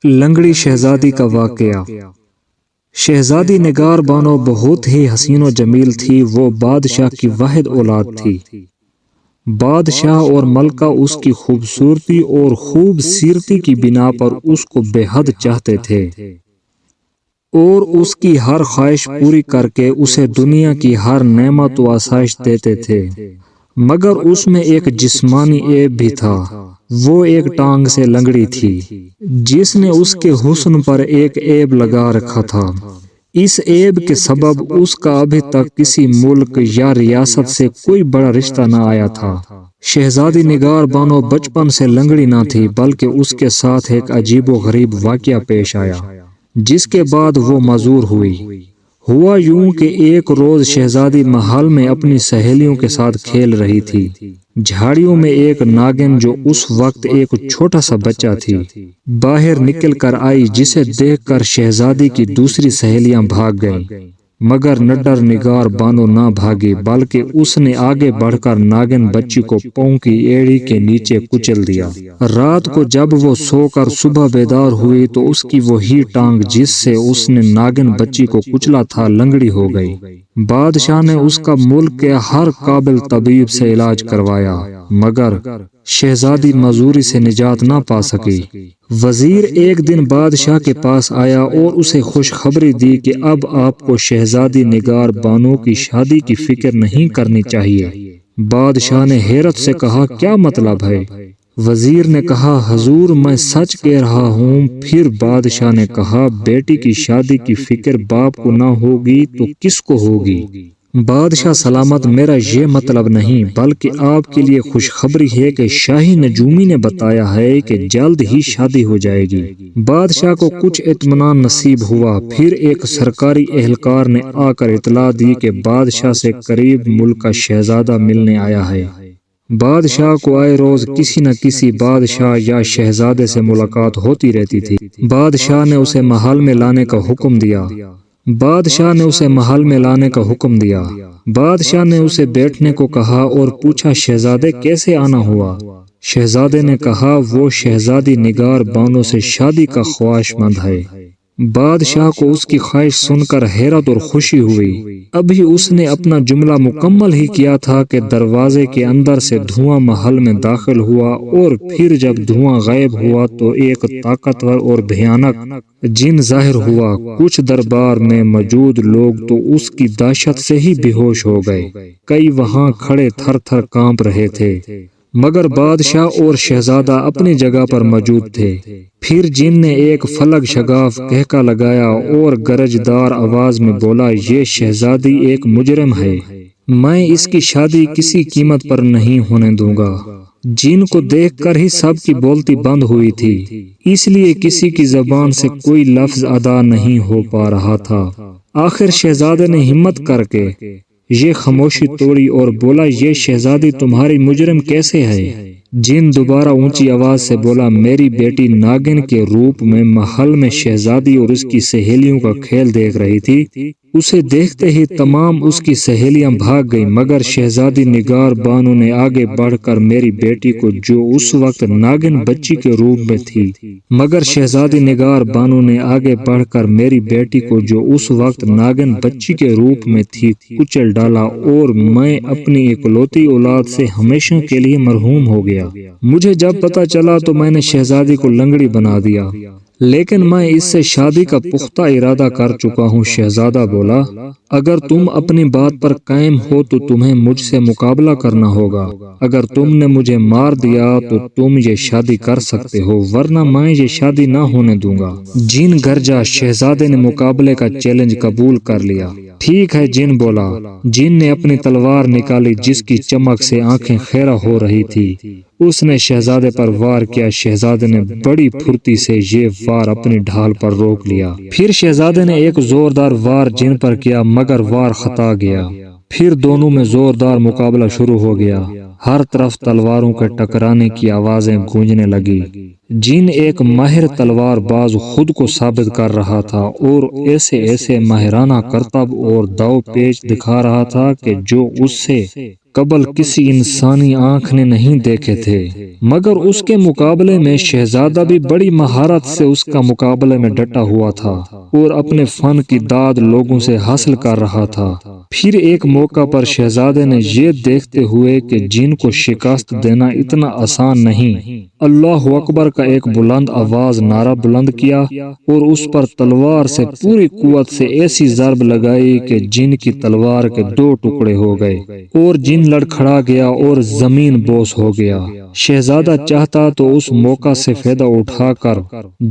لنگڑی شہزادی کا واقعہ۔ شہزادی نگار بانو بہت ہی حسین و جمیل تھی۔ وہ بادشاہ کی واحد اولاد تھی۔ بادشاہ اور ملکہ اس کی خوبصورتی اور خوب سیرتی کی بنا پر اس کو بے حد چاہتے تھے اور اس کی ہر خواہش پوری کر کے اسے دنیا کی ہر نعمت و آسائش دیتے تھے، مگر اس میں ایک جسمانی عیب بھی تھا۔ وہ ایک ٹانگ سے لنگڑی تھی جس نے اس کے حسن پر ایک عیب لگا رکھا تھا۔ اس عیب کے سبب اس کا ابھی تک کسی ملک یا ریاست سے کوئی بڑا رشتہ نہ آیا تھا۔ شہزادی نگار بانو بچپن سے لنگڑی نہ تھی، بلکہ اس کے ساتھ ایک عجیب و غریب واقعہ پیش آیا جس کے بعد وہ معذور ہوئی۔ ہوا یوں کہ ایک روز شہزادی محل میں اپنی سہیلیوں کے ساتھ کھیل رہی تھی۔ جھاڑیوں میں ایک ناگن جو اس وقت ایک چھوٹا سا بچہ تھی باہر نکل کر آئی، جسے دیکھ کر شہزادی کی دوسری سہیلیاں بھاگ گئیں، مگر نڈر نگار بانو نہ بھاگی، بلکہ اس نے آگے بڑھ کر ناگن بچی کو پاؤں کی ایڑی کے نیچے کچل دیا۔ رات کو جب وہ سو کر صبح بیدار ہوئی تو اس کی وہی ٹانگ جس سے اس نے ناگن بچی کو کچلا تھا لنگڑی ہو گئی۔ بادشاہ نے اس کا ملک کے ہر قابل طبیب سے علاج کروایا، مگر شہزادی معذوری سے نجات نہ پا سکی۔ وزیر ایک دن بادشاہ کے پاس آیا اور اسے خوشخبری دی کہ اب آپ کو شہزادی نگار بانو کی شادی کی فکر نہیں کرنی چاہیے۔ بادشاہ نے حیرت سے کہا، کیا مطلب ہے؟ وزیر نے کہا، حضور میں سچ کہہ رہا ہوں۔ پھر بادشاہ نے کہا، بیٹی کی شادی کی فکر باپ کو نہ ہوگی تو کس کو ہوگی؟ بادشاہ سلامت، میرا یہ مطلب نہیں، بلکہ آپ کے لیے خوشخبری ہے کہ شاہی نجومی نے بتایا ہے کہ جلد ہی شادی ہو جائے گی۔ بادشاہ کو کچھ اطمینان نصیب ہوا۔ پھر ایک سرکاری اہلکار نے آ کر اطلاع دی کہ بادشاہ سے قریب ملک کا شہزادہ ملنے آیا ہے۔ بادشاہ کو آئے روز کسی نہ کسی بادشاہ یا شہزادے سے ملاقات ہوتی رہتی تھی۔ بادشاہ نے اسے محل میں لانے کا حکم دیا۔ بادشاہ نے اسے بیٹھنے کو کہا اور پوچھا، شہزادے کیسے آنا ہوا؟ شہزادے نے کہا، وہ شہزادی نگار بانو سے شادی کا خواہش مند ہے۔ بادشاہ کو اس کی خواہش سن کر حیرت اور خوشی ہوئی۔ ابھی اس نے اپنا جملہ مکمل ہی کیا تھا کہ دروازے کے اندر سے دھواں محل میں داخل ہوا، اور پھر جب دھواں غائب ہوا تو ایک طاقتور اور بھیانک جن ظاہر ہوا۔ کچھ دربار میں موجود لوگ تو اس کی دہشت سے ہی بے ہوش ہو گئے۔ کئی وہاں کھڑے تھر تھر کانپ رہے تھے، مگر بادشاہ اور شہزادہ اپنی جگہ پر موجود تھے۔ پھر جن نے ایک فلک شگاف کہکا لگایا اور گرجدار آواز میں بولا، یہ شہزادی ایک مجرم ہے، میں اس کی شادی کسی قیمت پر نہیں ہونے دوں گا۔ جن کو دیکھ کر ہی سب کی بولتی بند ہوئی تھی، اس لیے کسی کی زبان سے کوئی لفظ ادا نہیں ہو پا رہا تھا۔ آخر شہزادے نے ہمت کر کے یہ خاموشی توڑی اور بولا، یہ شہزادی تمہاری مجرم کیسے ہے؟ جن دوبارہ اونچی آواز سے بولا، میری بیٹی ناگن کے روپ میں محل میں شہزادی اور اس کی سہیلیوں کا کھیل دیکھ رہی تھی۔ اسے دیکھتے ہی تمام اس کی سہیلیاں بھاگ گئیں، مگر شہزادی نگار بانو نے آگے بڑھ کر میری بیٹی کو، جو اس وقت ناگن بچی کے روپ میں تھی، کچل ڈالا، اور میں اپنی اکلوتی اولاد سے ہمیشہ کے لیے مرحوم ہو گیا۔ مجھے جب پتہ چلا تو میں نے شہزادی کو لنگڑی بنا دیا، لیکن میں اس سے شادی کا پختہ ارادہ کر چکا ہوں۔ شہزادہ بولا، اگر تم اپنی بات پر قائم ہو تو تمہیں مجھ سے مقابلہ کرنا ہوگا۔ اگر تم نے مجھے مار دیا تو تم یہ شادی کر سکتے ہو، ورنہ میں یہ شادی نہ ہونے دوں گا۔ جن گرجا۔ شہزادے نے مقابلے کا چیلنج قبول کر لیا۔ ٹھیک ہے، جن بولا۔ جن نے اپنی تلوار نکالی جس کی چمک سے آنکھیں خیرہ ہو رہی تھی۔ اس نے شہزادے پر وار کیا۔ شہزادے نے بڑی پھرتی سے یہ وار اپنی ڈھال پر روک لیا۔ پھر شہزادے نے ایک زوردار وار جن پر کیا، مگر وار خطا گیا۔ پھر دونوں میں زوردار مقابلہ شروع ہو گیا۔ ہر طرف تلواروں کے ٹکرانے کی آوازیں گونجنے لگی۔ جن ایک ماہر تلوار باز خود کو ثابت کر رہا تھا اور ایسے ماہرانہ کرتب اور داؤ پیچ دکھا رہا تھا کہ جو اس سے قبل کسی انسانی آنکھ نے نہیں دیکھے تھے، مگر اس کے مقابلے میں شہزادہ بھی بڑی مہارت سے اس کا مقابلے میں ڈٹا ہوا تھا اور اپنے فن کی داد لوگوں سے حاصل کر رہا تھا۔ پھر ایک موقع پر شہزادے نے یہ دیکھتے ہوئے کہ جن کو شکست دینا اتنا آسان نہیں، اللہ اکبر کا ایک بلند آواز نعرہ بلند کیا اور اس پر تلوار سے پوری قوت سے ایسی ضرب لگائی کہ جن کی تلوار کے 2 ٹکڑے ہو گئے اور جن لڑکھڑا گیا اور زمین بوس ہو گیا۔ شہزادہ چاہتا تو اس موقع سے فائدہ اٹھا کر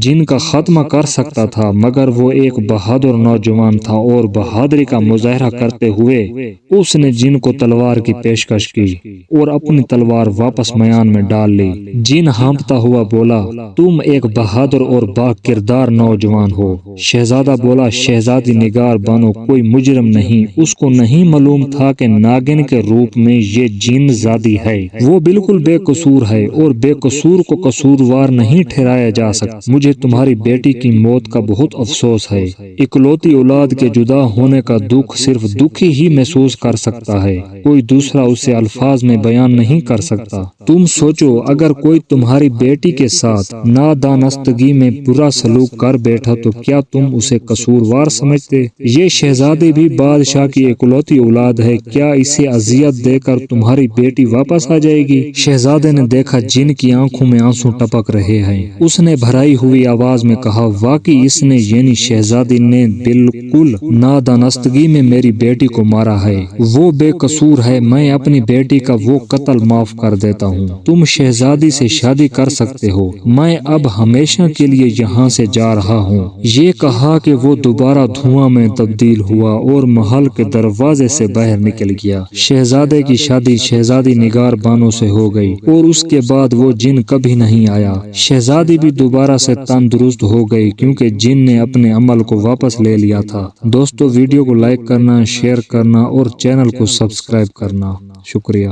جن کا خاتمہ کر سکتا تھا، مگر وہ ایک بہادر نوجوان تھا اور بہادری کا مظاہرہ کرتے ہوئے اس نے جن کو تلوار کی پیشکش کی اور اپنی تلوار واپس میان میں ڈال لی۔ جن ہانپتا ہوا بولا، تم ایک بہادر اور با کردار نوجوان ہو۔ شہزادہ بولا، شہزادی نگار بانو کوئی مجرم نہیں، اس کو نہیں معلوم تھا کہ ناگن کے روپ میں یہ جن زادی ہے، وہ بالکل بے قصور ہے اور بے قصور کو قصوروار نہیں ٹھہرایا جا سکتا۔ مجھے تمہاری بیٹی کی موت کا بہت افسوس ہے۔ اکلوتی اولاد کے جدا ہونے کا دکھ صرف دکھی ہی محسوس کر سکتا ہے، کوئی دوسرا اسے الفاظ میں بیان نہیں کر سکتا۔ تم سوچو، اگر کوئی تمہاری بیٹی کے ساتھ نادانستگی میں برا سلوک کر بیٹھا تو کیا تم اسے قصوروار سمجھتے؟ یہ شہزادی بھی بادشاہ کی اکلوتی اولاد ہے، کیا اسے اذیت دے کر تمہاری بیٹی واپس آ جائے گی؟ شہزادے نے دیکھا جن کی آنکھوں میں آنسو ٹپک رہے ہیں۔ اس نے بھرائی ہوئی آواز میں کہا، واقعی اس نے یعنی شہزادی نے بالکل نادانستگی میں میری بیٹی کو مارا ہے، وہ بے قصور ہے، میں اپنی بیٹی کا وہ قتل معاف کر دیتا ہوں۔ تم شہزادی سے شادی کر سکتے ہو، میں اب ہمیشہ کے لیے یہاں سے جا رہا ہوں۔ یہ کہا کہ وہ دوبارہ دھواں میں تبدیل ہوا اور محل کے دروازے سے باہر نکل گیا۔ شہزادے کی شادی شہزادی نگار بانو سے ہو گئی اور اس کے بعد وہ جن کبھی نہیں آیا۔ شہزادی بھی دوبارہ سے تندرست ہو گئی کیونکہ جن نے اپنے عمل کو واپس لے لیا تھا۔ دوستو، ویڈیو کو لائک کرنا، شیئر کرنا اور چینل کو سبسکرائب کرنا۔ شکریہ۔